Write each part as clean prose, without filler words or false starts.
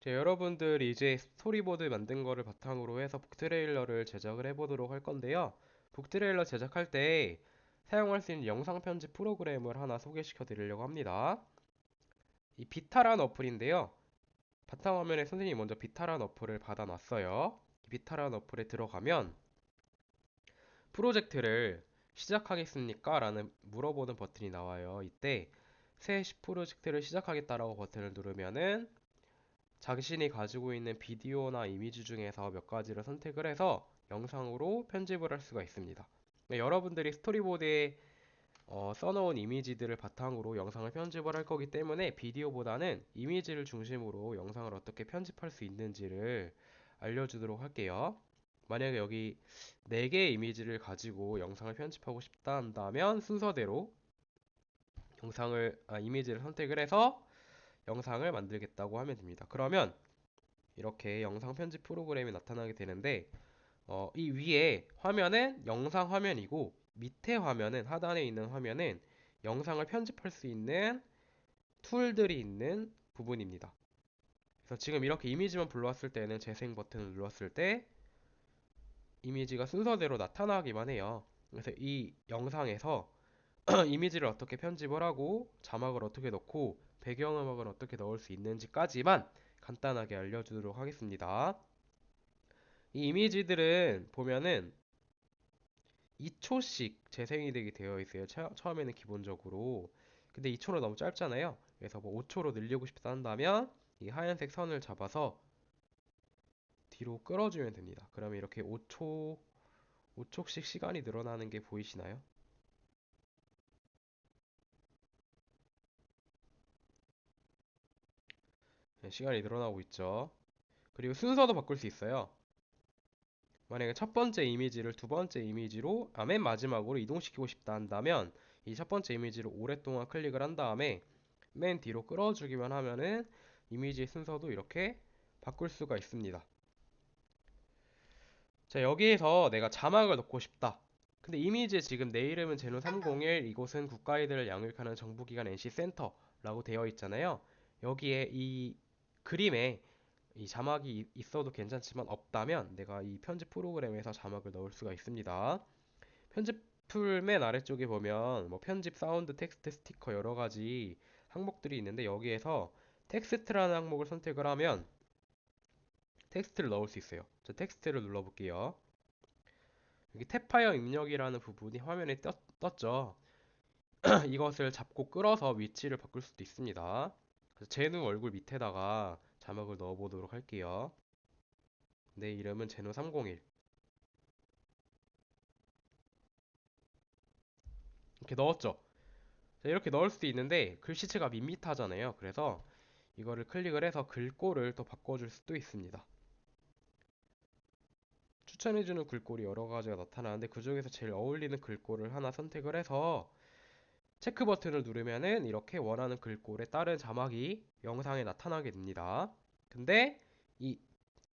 자, 여러분들이 이제 스토리보드 만든 거를 바탕으로 해서 북 트레일러를 제작을 해보도록 할 건데요. 북 트레일러 제작할 때 사용할 수 있는 영상 편집 프로그램을 하나 소개시켜 드리려고 합니다. 이 비타란 어플인데요. 바탕화면에 선생님이 먼저 비타란 어플을 받아놨어요. 이 비타란 어플에 들어가면 프로젝트를 시작하겠습니까? 라는 물어보는 버튼이 나와요. 이때 새 프로젝트를 시작하겠다라고 버튼을 누르면은 자신이 가지고 있는 비디오나 이미지 중에서 몇 가지를 선택을 해서 영상으로 편집을 할 수가 있습니다. 네, 여러분들이 스토리보드에 써놓은 이미지들을 바탕으로 영상을 편집을 할 거기 때문에 비디오보다는 이미지를 중심으로 영상을 어떻게 편집할 수 있는지를 알려주도록 할게요. 만약에 여기 4개의 이미지를 가지고 영상을 편집하고 싶다 한다면 순서대로 이미지를 선택을 해서 영상을 만들겠다고 하면 됩니다. 그러면 이렇게 영상 편집 프로그램이 나타나게 되는데 이 위에 화면은 영상 화면이고 밑에 화면은 하단에 있는 화면은 영상을 편집할 수 있는 툴들이 있는 부분입니다. 그래서 지금 이렇게 이미지만 불러왔을 때는 재생 버튼을 눌렀을 때 이미지가 순서대로 나타나기만 해요. 그래서 이 영상에서 이미지를 어떻게 편집을 하고 자막을 어떻게 넣고 배경음악을 어떻게 넣을 수 있는지까지만 간단하게 알려주도록 하겠습니다. 이 이미지들은 보면은 2초씩 재생이 되게 되어 있어요. 처음에는 기본적으로. 근데 2초로 너무 짧잖아요. 그래서 뭐 5초로 늘리고 싶다 한다면 이 하얀색 선을 잡아서 뒤로 끌어주면 됩니다. 그러면 이렇게 5초씩 시간이 늘어나는 게 보이시나요? 네, 시간이 늘어나고 있죠. 그리고 순서도 바꿀 수 있어요. 만약에 첫 번째 이미지를 두 번째 이미지로 맨 마지막으로 이동시키고 싶다 한다면 이 첫 번째 이미지를 오랫동안 클릭을 한 다음에 맨 뒤로 끌어주기만 하면은 이미지의 순서도 이렇게 바꿀 수가 있습니다. 자, 여기에서 내가 자막을 넣고 싶다. 근데 이미지에 지금 내 이름은 제노301, 이곳은 국가이들을 양육하는 정부기관 NC센터라고 되어 있잖아요. 여기에 이 그림에 이 자막이 있어도 괜찮지만 없다면 내가 이 편집 프로그램에서 자막을 넣을 수가 있습니다. 편집 풀 맨 아래쪽에 보면 뭐 편집 사운드, 텍스트, 스티커 여러 가지 항목들이 있는데 여기에서 텍스트라는 항목을 선택을 하면 텍스트를 넣을 수 있어요. 저 텍스트를 눌러볼게요. 여기 탭파이어 입력이라는 부분이 화면에 떴죠. 이것을 잡고 끌어서 위치를 바꿀 수도 있습니다. 그래서 제누 얼굴 밑에다가 자막을 넣어보도록 할게요. 내 이름은 제누301 이렇게 넣었죠. 자, 이렇게 넣을 수도 있는데 글씨체가 밋밋하잖아요. 그래서 이거를 클릭을 해서 글꼴을 또 바꿔줄 수도 있습니다. 추천해주는 글꼴이 여러 가지가 나타나는데 그 중에서 제일 어울리는 글꼴을 하나 선택을 해서 체크 버튼을 누르면은 이렇게 원하는 글꼴에 따른 자막이 영상에 나타나게 됩니다. 근데 이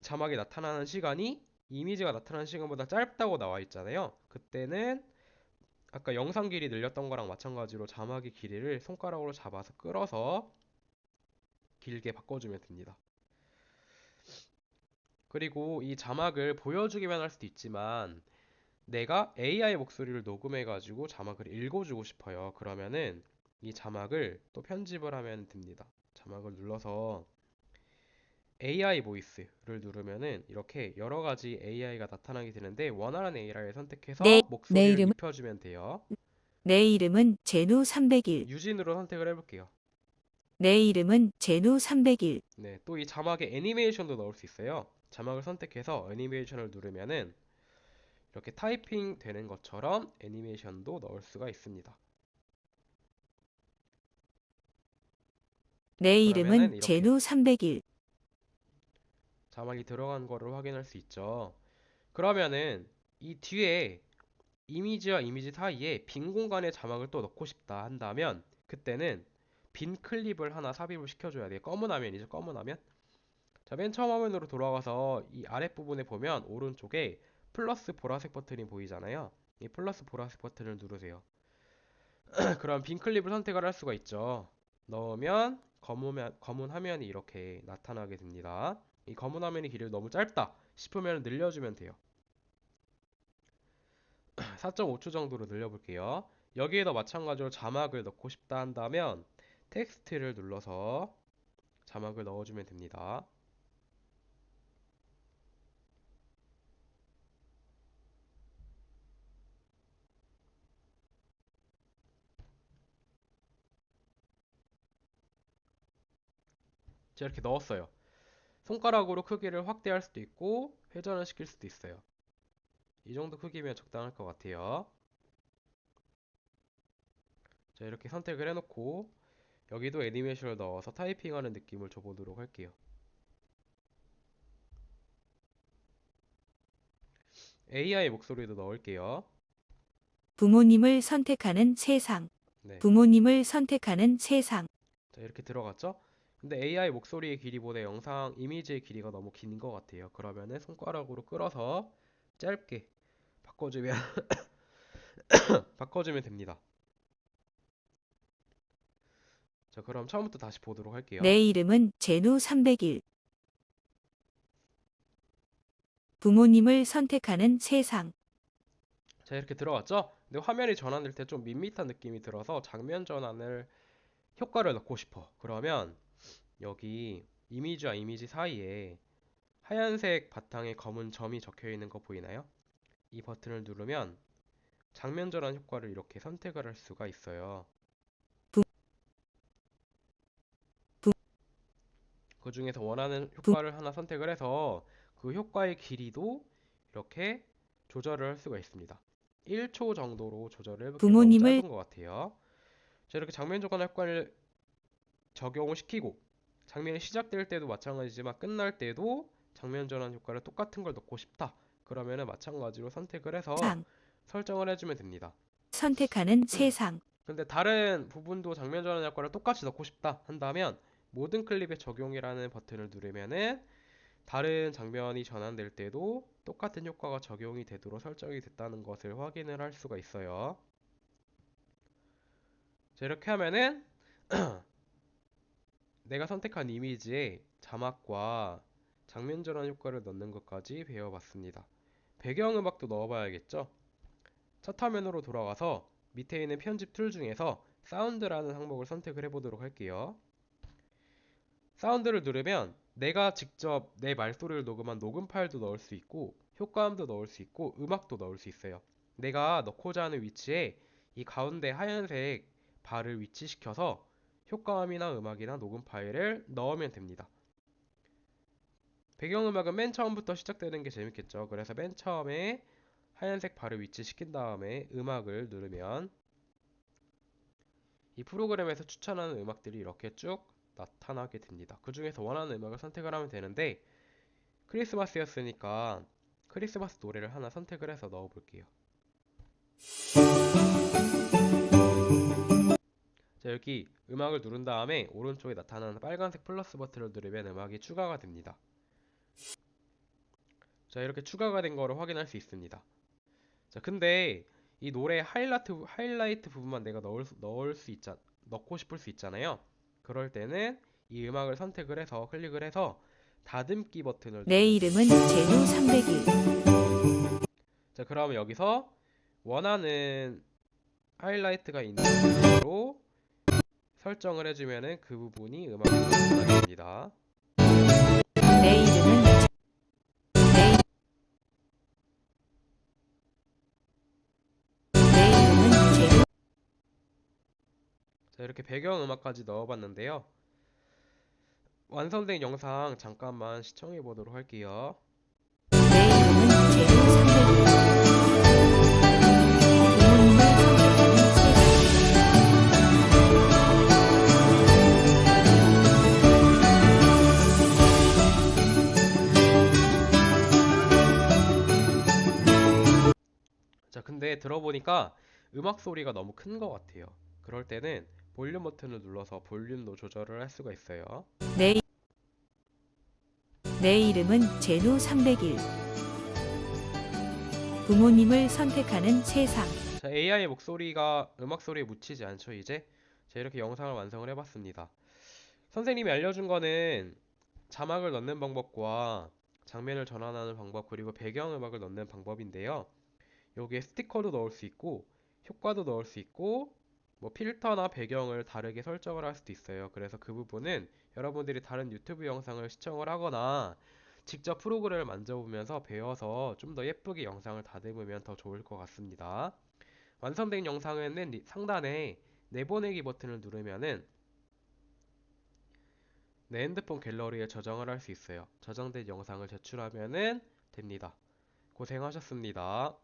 자막이 나타나는 시간이 이미지가 나타나는 시간보다 짧다고 나와 있잖아요. 그때는 아까 영상 길이 늘렸던 거랑 마찬가지로 자막의 길이를 손가락으로 잡아서 끌어서 길게 바꿔주면 됩니다. 그리고 이 자막을 보여주기만 할 수도 있지만 내가 AI 목소리를 녹음해가지고 자막을 읽어주고 싶어요. 그러면은 이 자막을 또 편집을 하면 됩니다. 자막을 눌러서 AI 보이스를 누르면은 이렇게 여러 가지 AI가 나타나게 되는데 원하는 AI를 선택해서 내 목소리를 이름은 입혀주면 돼요. 내 이름은 제누 301. 유진으로 선택을 해볼게요. 내 이름은 제누 301. 네, 또 이 자막에 애니메이션도 넣을 수 있어요. 자막을 선택해서 애니메이션을 누르면은 이렇게 타이핑 되는 것처럼 애니메이션도 넣을 수가 있습니다. 내 그러면은 이름은 이렇게 제누 301. 자막이 들어간 거를 확인할 수 있죠. 그러면은 이 뒤에 이미지와 이미지 사이에 빈 공간에 자막을 또 넣고 싶다 한다면 그때는 빈 클립을 하나 삽입을 시켜줘야 돼요. 검은 화면이죠. 검은 화면. 자, 맨 처음 화면으로 돌아가서 이 아랫부분에 보면 오른쪽에 플러스 보라색 버튼이 보이잖아요. 이 플러스 보라색 버튼을 누르세요. 그럼 빈 클립을 선택을 할 수가 있죠. 넣으면 검은 화면이 이렇게 나타나게 됩니다. 이 검은 화면의 길이가 너무 짧다 싶으면 늘려주면 돼요. 4.5초 정도로 늘려볼게요. 여기에도 마찬가지로 자막을 넣고 싶다 한다면 텍스트를 눌러서 자막을 넣어주면 됩니다. 제가 이렇게 넣었어요. 손가락으로 크기를 확대할 수도 있고 회전을 시킬 수도 있어요. 이 정도 크기면 적당할 것 같아요. 자, 이렇게 선택을 해놓고 여기도 애니메이션을 넣어서 타이핑하는 느낌을 줘보도록 할게요. AI 목소리도 넣을게요. 부모님을 선택하는 세상. 네. 부모님을 선택하는 세상. 자, 이렇게 들어갔죠? 근데 AI 목소리의 길이보다 영상 이미지의 길이가 너무 긴 것 같아요. 그러면은 손가락으로 끌어서 짧게 바꿔주면 바꿔주면 됩니다. 자, 그럼 처음부터 다시 보도록 할게요. 내 이름은 제누 301. 부모님을 선택하는 세상. 자, 이렇게 들어갔죠? 근데 화면이 전환될 때 좀 밋밋한 느낌이 들어서 장면 전환을 효과를 넣고 싶어. 그러면 여기 이미지와 이미지 사이에 하얀색 바탕에 검은 점이 적혀 있는 거 보이나요? 이 버튼을 누르면 장면 전환 효과를 이렇게 선택을 할 수가 있어요. 부, 부, 그 중에서 원하는 부, 효과를 하나 선택을 해서 그 효과의 길이도 이렇게 조절을 할 수가 있습니다. 1초 정도로 조절을 해볼게요. 너무 부모님을 짧은 것 같아요. 자, 이렇게 장면 전환 효과를 적용을 시키고 장면이 시작될 때도 마찬가지지만 끝날 때도 장면 전환 효과를 똑같은 걸 넣고 싶다. 그러면은 마찬가지로 선택을 해서 상. 설정을 해주면 됩니다. 선택하는 세상. 근데 다른 부분도 장면 전환 효과를 똑같이 넣고 싶다 한다면 모든 클립에 적용이라는 버튼을 누르면은 다른 장면이 전환될 때도 똑같은 효과가 적용이 되도록 설정이 됐다는 것을 확인을 할 수가 있어요. 자, 이렇게 하면은 내가 선택한 이미지에 자막과 장면 전환 효과를 넣는 것까지 배워봤습니다. 배경음악도 넣어봐야겠죠? 첫 화면으로 돌아가서 밑에 있는 편집 툴 중에서 사운드라는 항목을 선택을 해보도록 할게요. 사운드를 누르면 내가 직접 내 말소리를 녹음한 녹음 파일도 넣을 수 있고 효과음도 넣을 수 있고 음악도 넣을 수 있어요. 내가 넣고자 하는 위치에 이 가운데 하얀색 바를 위치시켜서 효과음이나 음악이나 녹음 파일을 넣으면 됩니다. 배경음악은 맨 처음부터 시작되는 게 재밌겠죠. 그래서 맨 처음에 하얀색 바를 위치시킨 다음에 음악을 누르면 이 프로그램에서 추천하는 음악들이 이렇게 쭉 나타나게 됩니다. 그 중에서 원하는 음악을 선택을 하면 되는데 크리스마스였으니까 크리스마스 노래를 하나 선택을 해서 넣어볼게요. 자, 여기 음악을 누른 다음에 오른쪽에 나타나는 빨간색 플러스 버튼을 누르면 음악이 추가가 됩니다. 자, 이렇게 추가가 된 거를 확인할 수 있습니다. 자, 근데 이 노래 하이라이트 부분만 내가 넣고 싶을 수 있잖아요. 그럴 때는 이 음악을 선택을 해서 클릭을 해서 다듬기 버튼을 내 누르면 이름은 됩니다. 제누 301. 자, 그러면 여기서 원하는 하이라이트가 있는 부분으로 설정을 해주면은 그 부분이 음악으로 나타나게 됩니다. 내 이름은 내, 내 이름은 제누. 자, 이렇게 배경음악까지 넣어봤는데요. 완성된 영상 잠깐만 시청해 보도록 할게요. 내 이름은 제누 301. 부모님을 선택하는 세상. 자, 근데 들어보니까 음악 소리가 너무 큰 것 같아요. 그럴 때는 볼륨 버튼을 눌러서 볼륨도 조절을 할 수가 있어요. 내, 내 이름은 제누 301. 부모님을 선택하는 세상. 자, AI 목소리가 음악 소리에 묻히지 않죠, 이제? 제가 이렇게 영상을 완성을 해봤습니다. 선생님이 알려준 거는 자막을 넣는 방법과 장면을 전환하는 방법 그리고 배경음악을 넣는 방법인데요. 여기에 스티커도 넣을 수 있고 효과도 넣을 수 있고 뭐 필터나 배경을 다르게 설정을 할 수도 있어요. 그래서 그 부분은 여러분들이 다른 유튜브 영상을 시청을 하거나 직접 프로그램을 만져보면서 배워서 좀 더 예쁘게 영상을 다듬으면 더 좋을 것 같습니다. 완성된 영상은 상단에 내보내기 버튼을 누르면은 내 핸드폰 갤러리에 저장을 할 수 있어요. 저장된 영상을 제출하면은 됩니다. 고생하셨습니다.